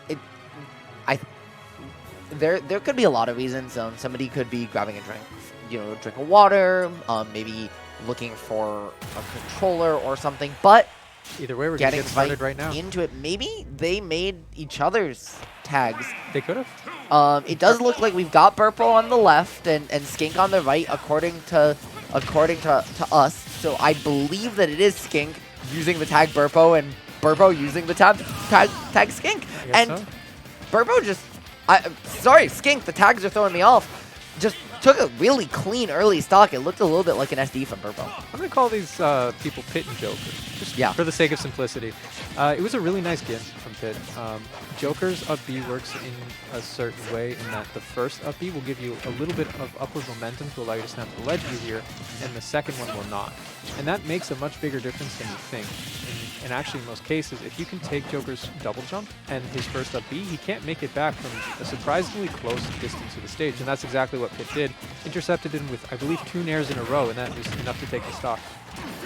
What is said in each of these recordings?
it, I there could be a lot of reasons. Somebody could be grabbing a drink, a drink of water, maybe looking for a controller or something. But either way, we're getting getting started right now. into it. Maybe they made each other's tags. They could have. It does look like we've got berpo on the left and Skink on the right, according to us. So I believe that it is Skink using the tag berpo and berpo using the tag Skink. And so. Berpo just, sorry, Skink, the tags are throwing me off. Just took a really clean early stock. It looked a little bit like an SD from berpo. I'm going to call these people Pit and Joker, just for the sake of simplicity. It was a really nice game from Pit. Joker's up B works in a certain way in that the first up B will give you a little bit of upward momentum to allow you to snap the ledge easier, and the second one will not. And that makes a much bigger difference than you think. And actually, in most cases, if you can take Joker's double jump and his first up B, he can't make it back from a surprisingly close distance to the stage. And that's exactly what Pit did. Intercepted him with, I believe, 2 nairs in a row, and that was enough to take the stock.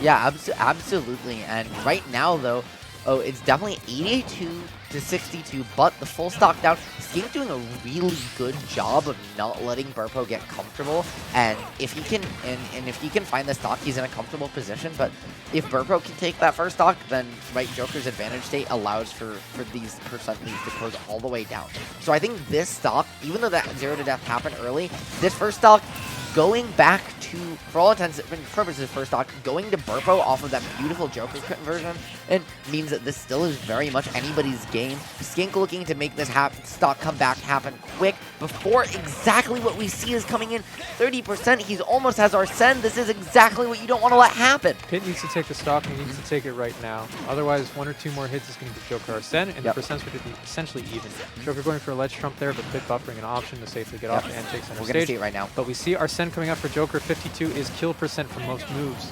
Yeah, absolutely. And right now, though, it's definitely 82 to 62, but the full stock down. Skink doing a really good job of not letting berpo get comfortable. And if he can, and if he can find the stock, he's in a comfortable position. But if berpo can take that first stock, then Joker's advantage state allows for these percent leads to close all the way down. So I think this stock, even though that 0 to death happened early, this first stock, going back to, for all intents and purposes, first stock, going to berpo off of that beautiful Joker conversion, it means that this still is very much anybody's game. Skink looking to make this stock comeback happen quick before exactly what we see is coming in. 30%, he's almost has our send. This is exactly what you don't want to let happen. Pit needs to take the stock, and he needs to take it right now. Otherwise, 1 or 2 more hits is going to give Joker our send, and the percents would be essentially even. Joker going for a ledge trump there, but Pit buffering an option to safely get off and take center We're stage. going to see it right now. But we see our send coming up for Joker. 52 is kill percent from most moves.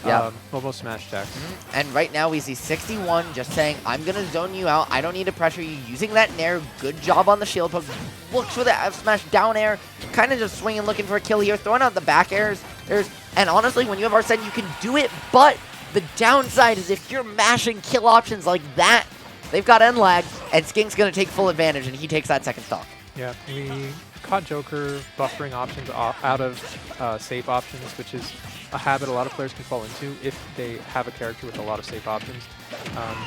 Yeah. Most smash attacks. And right now we see 61 just saying, I'm going to zone you out. I don't need to pressure you. Using that nair. Good job on the shield poke. Looks for the F smash down air. Kind of just swinging, looking for a kill here. Throwing out the back airs. And honestly, when you have Arsene, you can do it. But the downside is if you're mashing kill options like that, they've got end lag. And Skink's going to take full advantage. And he takes that second stock. Yeah, we caught Joker buffering options out of safe options, which is a habit a lot of players can fall into if they have a character with a lot of safe options,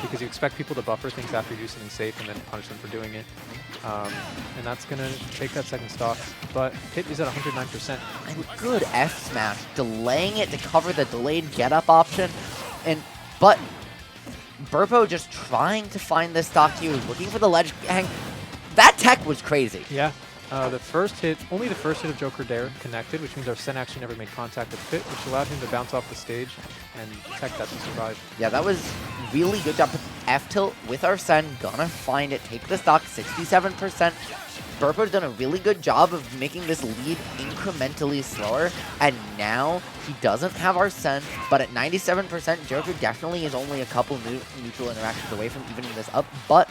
because you expect people to buffer things after you do something safe and then punish them for doing it. And that's going to take that second stock. But Pit is at 109%. And good F smash, delaying it to cover the delayed get up option. But berpo just trying to find this stock. He was looking for the ledge hang. That tech was crazy. Yeah. The first hit, only the first hit of Joker Dare connected, which means our Sen actually never made contact with Pit, which allowed him to bounce off the stage and tech that to survive. Yeah, that was really good job. F tilt with our Sen, gonna find it, take the stock, 67%. berpo's done a really good job of making this lead incrementally slower, and now he doesn't have our Sen, but at 97%, Joker definitely is only a couple neutral interactions away from evening this up, but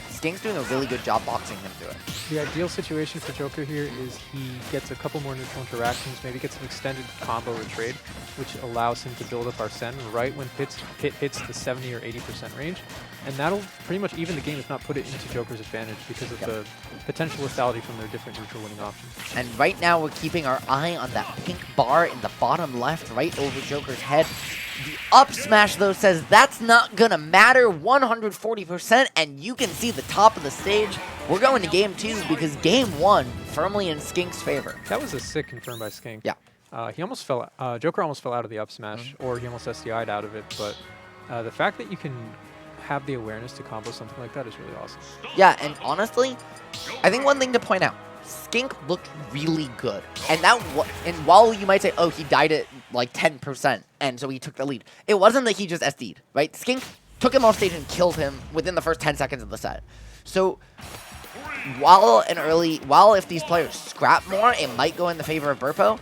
Skink's doing a really good job boxing him through it. The ideal situation for Joker here is he gets a couple more neutral interactions, maybe gets an extended combo or trade, which allows him to build up Arsene right when Pit hits the 70 or 80% range. And that'll pretty much even the game, if not put it into Joker's advantage because of the potential lethality from their different neutral winning options. And right now we're keeping our eye on that pink bar in the bottom left right over Joker's head. The up smash, though, says that's not going to matter, 140%, and you can see the top of the stage. We're going to game 2 because game 1 firmly in Skink's favor. That was a sick confirm by Skink. Yeah. He almost fell. Joker almost fell out of the up smash, or he almost SDI'd out of it, but the fact that you can have the awareness to combo something like that is really awesome. Yeah, and honestly, I think one thing to point out, Skink looked really good. And while you might say, oh, he died at like 10%, and so he took the lead, it wasn't that he just SD'd, right? Skink took him off stage and killed him within the first 10 seconds of the set. So while if these players scrap more, it might go in the favor of berpo.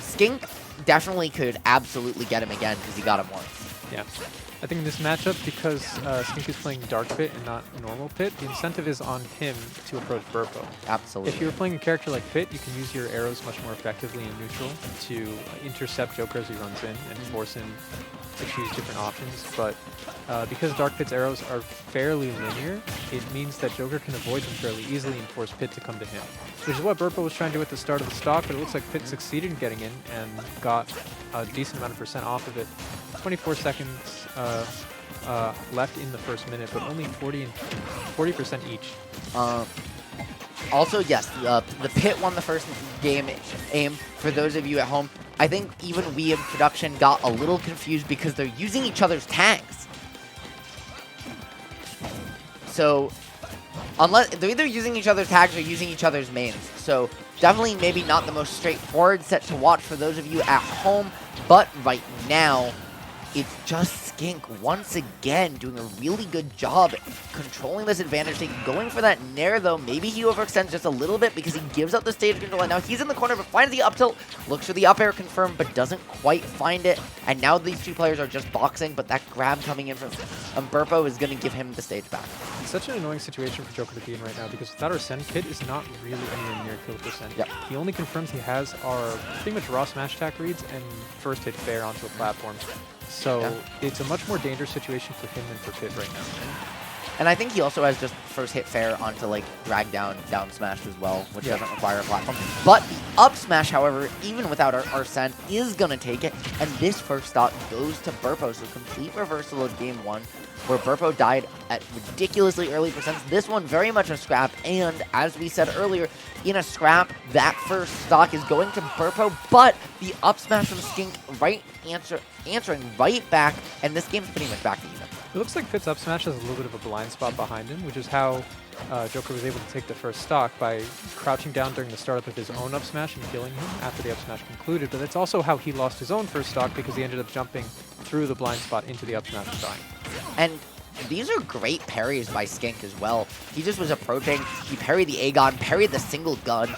Skink definitely could absolutely get him again because he got him once. Yeah. I think in this matchup, because Skink is playing Dark Pit and not normal Pit, the incentive is on him to approach Berpo. Absolutely. If you were playing a character like Pit, you can use your arrows much more effectively in neutral to intercept Joker as he runs in and force him to choose different options. But because Dark Pit's arrows are fairly linear, it means that Joker can avoid them fairly easily and force Pit to come to him. Which is what Berpo was trying to do at the start of the stock, but it looks like Pit succeeded in getting in and got a decent amount of percent off of it. 24 seconds left in the first minute, but only 40% each. Also, yes, the Pit won the first game aim. For those of you at home, I think even we in production got a little confused because they're using each other's tags. So, unless they're either using each other's tags or using each other's mains. So, definitely maybe not the most straightforward set to watch for those of you at home, but right now, it's just Skink once again doing a really good job controlling this advantage take, going for that nair though. Maybe he overextends just a little bit because he gives up the stage control, and now he's in the corner but finds the up tilt, looks for the up air confirm but doesn't quite find it, and now these two players are just boxing, but that grab coming in from Berpo is going to give him the stage back. It's such an annoying situation for Joker to be in right now because without Arsene, Pit is not really anywhere near kill percent. Yep. The only confirms he has are pretty much raw smash attack reads and first hit fair onto a platform. So it's a much more dangerous situation for him than for Pit right now. And I think he also has just first hit fair onto like drag down smash as well, which doesn't require a platform. But the up smash, however, even without Arsene, is going to take it. And this first stock goes to Berpo. So complete reversal of game one, where Berpo died at ridiculously early percents. This one very much a scrap. And as we said earlier, in a scrap, that first stock is going to Berpo. But the up smash from Skink answering right back. And this game's pretty much back to even. It looks like Pit's up smash has a little bit of a blind spot behind him, which is how Joker was able to take the first stock by crouching down during the startup of his own up smash and killing him after the up smash concluded. But that's also how he lost his own first stock because he ended up jumping through the blind spot into the up smash and dying. And these are great parries by Skink as well. He just was approaching, he parried the Aegon, parried the single gun.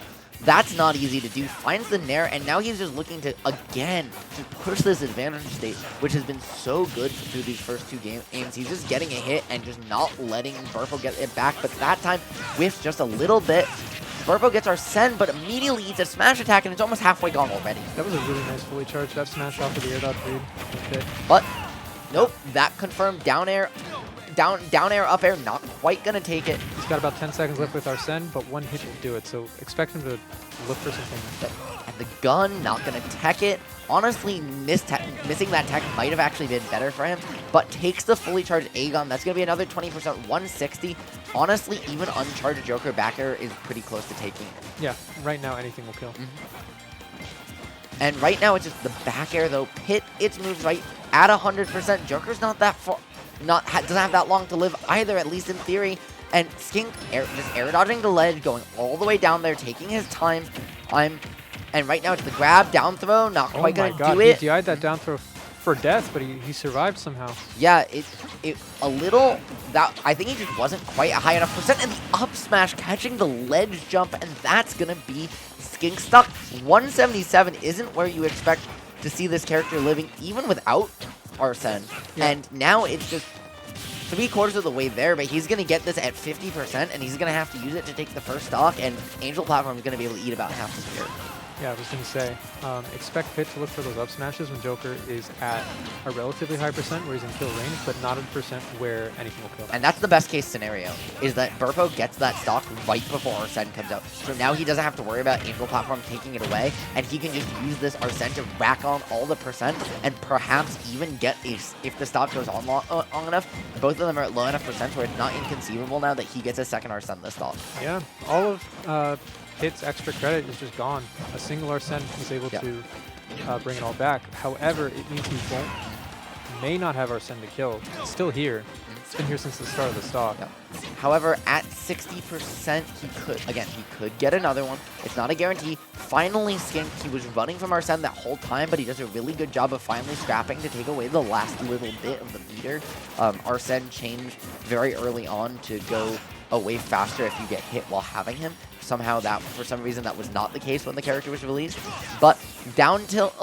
That's not easy to do. Finds the nair, and now he's just looking to, again, to push this advantage state, which has been so good through these first two games. He's just getting a hit and just not letting Berpo get it back, but that time whiffs just a little bit. Berpo gets Arsene, but immediately eats a smash attack, and it's almost halfway gone already. That was a really nice fully charged up smash off of the air dodge read. Okay. But, nope, that confirmed down air, up air, not quite gonna take it. He's got about 10 seconds left with Arsene, but one hit will do it, so expect him to look for something. And the gun, not gonna tech it. Honestly, missing that tech might have actually been better for him, but takes the fully charged Aegon. That's gonna be another 20%, 160. Honestly, even uncharged Joker back air is pretty close to taking it. Yeah, right now anything will kill. And right now it's just the back air though. Pit its moves right at 100%. Joker's not that far. Doesn't have that long to live either, at least in theory. And Skink just air dodging the ledge, going all the way down there, taking his time. And right now it's the grab, down throw, not quite gonna do it. He DI'd that down throw for death, but he survived somehow. Yeah, I think he just wasn't quite a high enough percent, and the up smash catching the ledge jump, and that's gonna be Skink stuck. 177 isn't where you expect to see this character living, even without Arsene. Yeah. And now it's just 3/4 of the way there, but he's going to get this at 50%, and he's going to have to use it to take the first stock, and Angel Platform is going to be able to eat about half the spear. Yeah, I was going to say, expect Pit to look for those up smashes when Joker is at a relatively high percent where he's in kill range, but not at a percent where anything will kill. And that's the best case scenario, is that Berpo gets that stock right before Arsene comes out. So now he doesn't have to worry about Angel Platform taking it away, and he can just use this Arsene to rack on all the percent, and perhaps even get if the stock goes on long enough, both of them are at low enough percent where it's not inconceivable now that he gets a second Arsene this stock. Yeah, all of Pit's extra credit is just gone. A single Arsene was able to bring it all back. However, it means he may not have Arsene to kill. It's still here. It's been here since the start of the stock. Yep. However, at 60%, he could get another one. It's not a guarantee. Finally, Skink, he was running from Arsene that whole time, but he does a really good job of finally scrapping to take away the last little bit of the meter. Arsene changed very early on to go away faster if you get hit while having him. Somehow for some reason that was not the case when the character was released. But down tilt,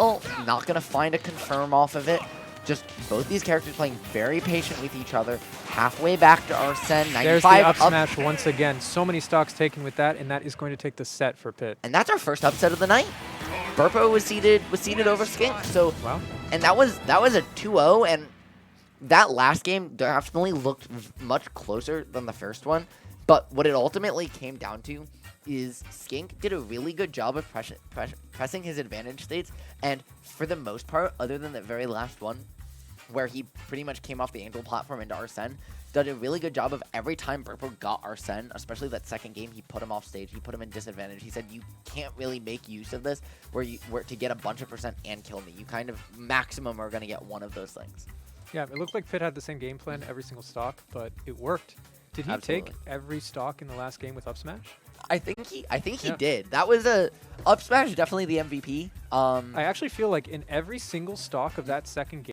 not going to find a confirm off of it. Just both these characters playing very patient with each other. Halfway back to Arsene, 95 There's the up smash once again. So many stocks taken with that, and that is going to take the set for Pit. And that's our first upset of the night. Berpo was seated over Skink. So, wow. And that was a 2-0, and that last game definitely looked much closer than the first one. But what it ultimately came down to is Skink did a really good job of pressing his advantage states, and for the most part, other than the very last one, where he pretty much came off the Angel platform into Arsene, did a really good job of every time Berpo got Arsene, especially that second game, he put him off stage, he put him in disadvantage. He said, you can't really make use of this where to get a bunch of percent and kill me. You kind of maximum are going to get one of those things. Yeah, it looked like Pit had the same game plan every single stock, but it worked. Did he take every stock in the last game with up smash? I think he did. That was up smash, definitely the MVP. I actually feel like in every single stock of that second game,